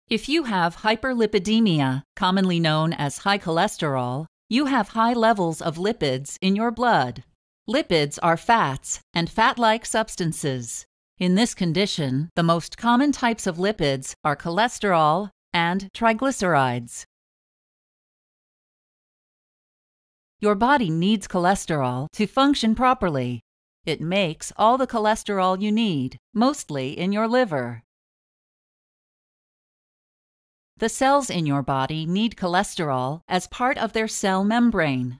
If you have hyperlipidemia, commonly known as high cholesterol, you have high levels of lipids in your blood. Lipids are fats and fat-like substances. In this condition, the most common types of lipids are cholesterol and triglycerides. Your body needs cholesterol to function properly. It makes all the cholesterol you need, mostly in your liver. The cells in your body need cholesterol as part of their cell membrane.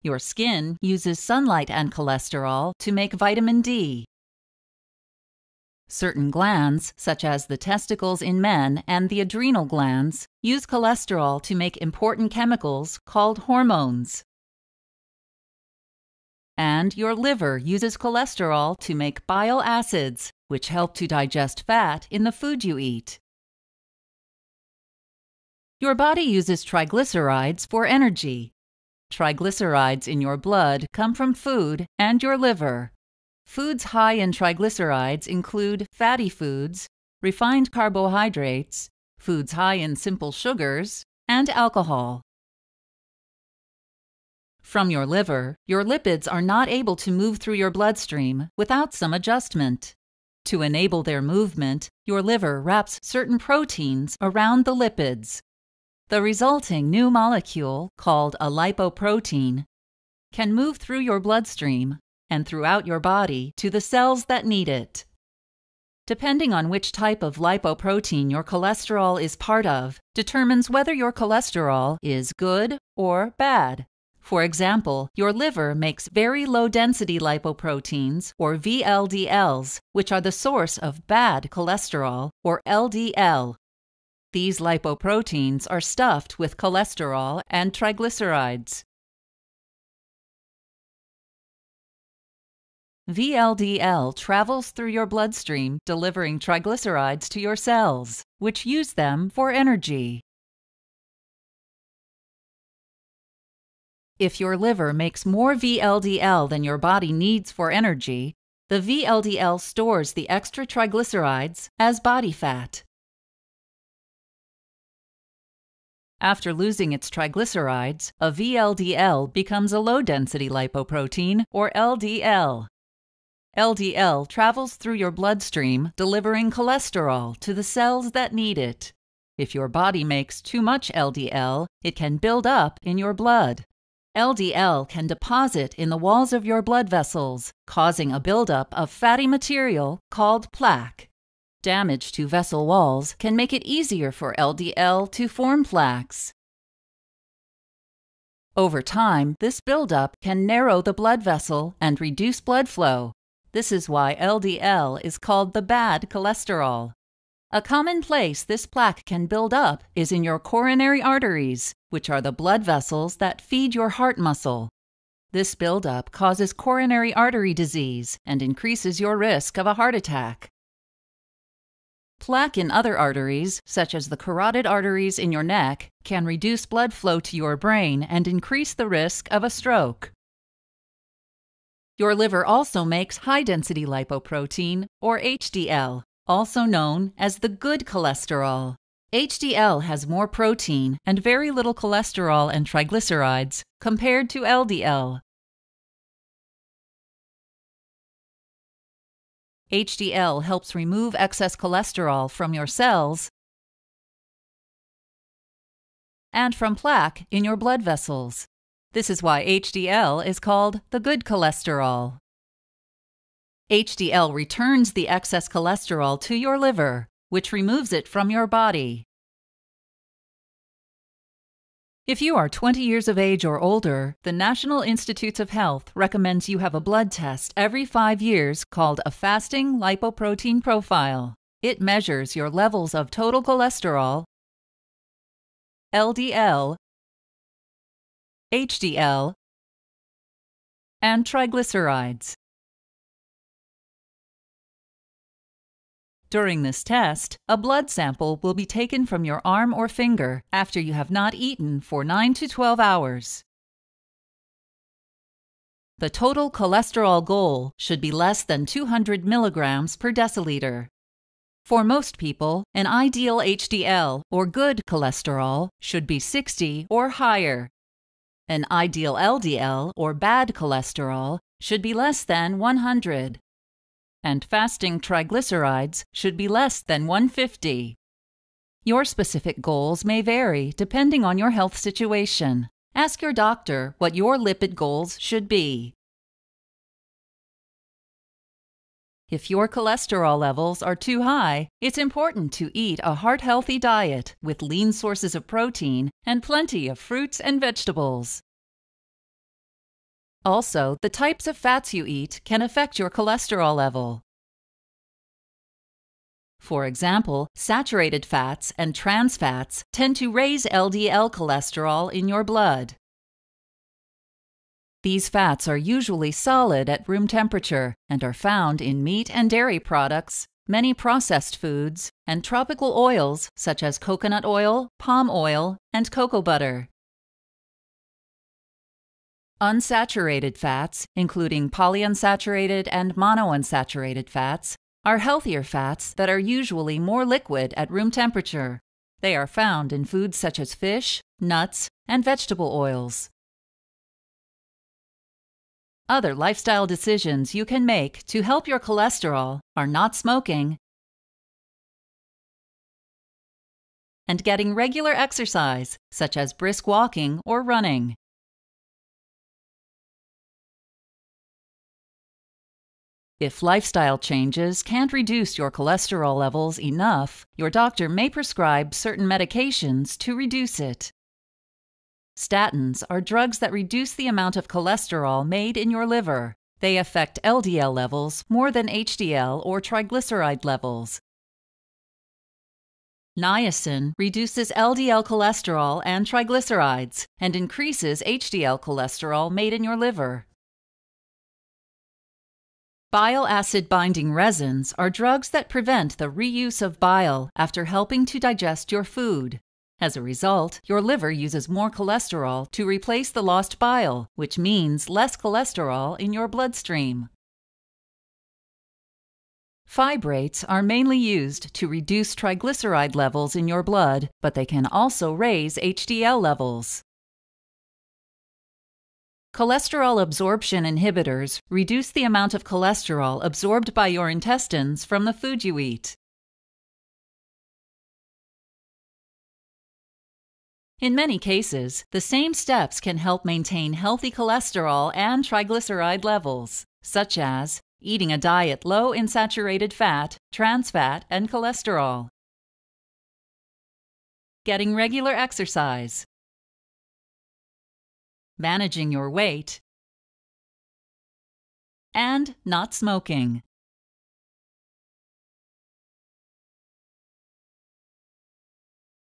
Your skin uses sunlight and cholesterol to make vitamin D. Certain glands, such as the testicles in men and the adrenal glands, use cholesterol to make important chemicals called hormones. And your liver uses cholesterol to make bile acids, which help to digest fat in the food you eat. Your body uses triglycerides for energy. Triglycerides in your blood come from food and your liver. Foods high in triglycerides include fatty foods, refined carbohydrates, foods high in simple sugars, and alcohol. From your liver, your lipids are not able to move through your bloodstream without some adjustment. To enable their movement, your liver wraps certain proteins around the lipids. The resulting new molecule, called a lipoprotein, can move through your bloodstream and throughout your body to the cells that need it. Depending on which type of lipoprotein your cholesterol is part of, determines whether your cholesterol is good or bad. For example, your liver makes very low-density lipoproteins, or VLDLs, which are the source of bad cholesterol, or LDL. These lipoproteins are stuffed with cholesterol and triglycerides. VLDL travels through your bloodstream, delivering triglycerides to your cells, which use them for energy. If your liver makes more VLDL than your body needs for energy, the VLDL stores the extra triglycerides as body fat. After losing its triglycerides, a VLDL becomes a low-density lipoprotein, or LDL. LDL travels through your bloodstream, delivering cholesterol to the cells that need it. If your body makes too much LDL, it can build up in your blood. LDL can deposit in the walls of your blood vessels, causing a buildup of fatty material called plaque. Damage to vessel walls can make it easier for LDL to form plaques. Over time, this buildup can narrow the blood vessel and reduce blood flow. This is why LDL is called the bad cholesterol. A common place this plaque can build up is in your coronary arteries, which are the blood vessels that feed your heart muscle. This buildup causes coronary artery disease and increases your risk of a heart attack. Plaque in other arteries, such as the carotid arteries in your neck, can reduce blood flow to your brain and increase the risk of a stroke. Your liver also makes high-density lipoprotein, or HDL, also known as the good cholesterol. HDL has more protein and very little cholesterol and triglycerides compared to LDL. HDL helps remove excess cholesterol from your cells and from plaque in your blood vessels. This is why HDL is called the good cholesterol. HDL returns the excess cholesterol to your liver, which removes it from your body. If you are 20 years of age or older, the National Institutes of Health recommends you have a blood test every 5 years called a fasting lipoprotein profile. It measures your levels of total cholesterol, LDL, HDL, and triglycerides. During this test, a blood sample will be taken from your arm or finger after you have not eaten for 9 to 12 hours. The total cholesterol goal should be less than 200 milligrams per deciliter. For most people, an ideal HDL, or good cholesterol, should be 60 or higher. An ideal LDL, or bad cholesterol, should be less than 100. And fasting triglycerides should be less than 150. Your specific goals may vary depending on your health situation. Ask your doctor what your lipid goals should be. If your cholesterol levels are too high, it's important to eat a heart-healthy diet with lean sources of protein and plenty of fruits and vegetables. Also, the types of fats you eat can affect your cholesterol level. For example, saturated fats and trans fats tend to raise LDL cholesterol in your blood. These fats are usually solid at room temperature and are found in meat and dairy products, many processed foods, and tropical oils such as coconut oil, palm oil, and cocoa butter. Unsaturated fats, including polyunsaturated and monounsaturated fats, are healthier fats that are usually more liquid at room temperature. They are found in foods such as fish, nuts, and vegetable oils. Other lifestyle decisions you can make to help your cholesterol are not smoking and getting regular exercise, such as brisk walking or running. If lifestyle changes can't reduce your cholesterol levels enough, your doctor may prescribe certain medications to reduce it. Statins are drugs that reduce the amount of cholesterol made in your liver. They affect LDL levels more than HDL or triglyceride levels. Niacin reduces LDL cholesterol and triglycerides and increases HDL cholesterol made in your liver. Bile acid-binding resins are drugs that prevent the reuse of bile after helping to digest your food. As a result, your liver uses more cholesterol to replace the lost bile, which means less cholesterol in your bloodstream. Fibrates are mainly used to reduce triglyceride levels in your blood, but they can also raise HDL levels. Cholesterol absorption inhibitors reduce the amount of cholesterol absorbed by your intestines from the food you eat. In many cases, the same steps can help maintain healthy cholesterol and triglyceride levels, such as eating a diet low in saturated fat, trans fat, and cholesterol, getting regular exercise, managing your weight, and not smoking.